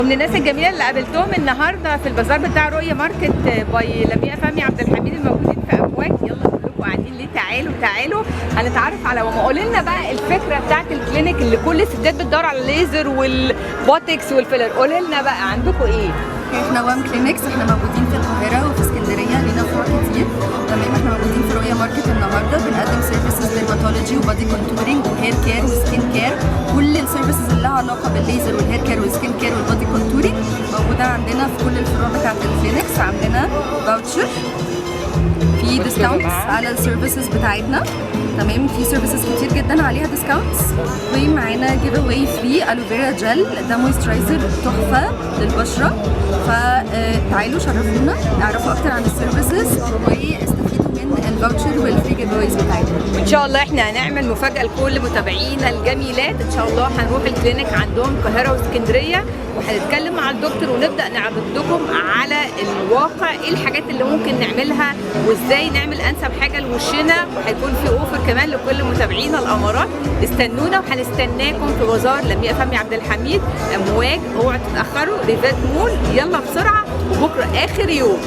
من الناس الجميله اللي قابلتهم النهارده في البازار بتاع رؤية ماركت باي لمياء فهمي عبد الحميد الموجودين في امواج. يلا كلكم قاعدين ليه؟ تعالوا هنتعرف على ماما. قولي لنا بقى الفكره بتاعت الكلينيك اللي كل الستات بتدور على الليزر والبوتكس والفيلر. قولي لنا بقى عندكم ايه؟ احنا وام كلينكس، احنا موجودين في القاهره وفي اسكندريه، لينا فروع كتير. تمام، احنا موجودين في رؤية ماركت النهارده، بنقدم سيرفيسز ديرماتولوجي وبادي كونتورنج وهير كير وسكين كير. كل السيرفيسز اللي لها علاقه بالليزر والهير كير والسكين كير والبادي كونتورنج موجوده عندنا في كل الفروع بتاعت الكلينكس. عندنا فاوتشر في ديسكاونتس على السيرفيسز بتاعتنا. تمام، في سيرفيسز كتير جدا عليها ديسكاونتس، ومعانا جيف اواي فري الوفيرا جل، ده مويسترايزر تحفه للبشره. فتعالوا شرفونا، اعرفوا اكتر عن السيرفيسز واستفيدوا من الفاوتشر والفري جيف اويز بتاعتنا. وان شاء الله احنا هنعمل مفاجاه لكل متابعينا الجميلات. ان شاء الله هنروح الكلينيك عندهم القاهره واسكندريه، وهنتكلم مع الدكتور ونبدا نعرض لكم على الواقع ايه الحاجات اللي ممكن نعملها وازاي نعمل انسب حاجه لوشنا. وهيكون في اوفر كمان لكل متابعينا الامارات. استنونا وهنستناكم في بازار لمياء فهمي عبد الحميد امواج. اوعوا تتاخروا، ريفات مول. يلا بسرعه، وبكره اخر يوم.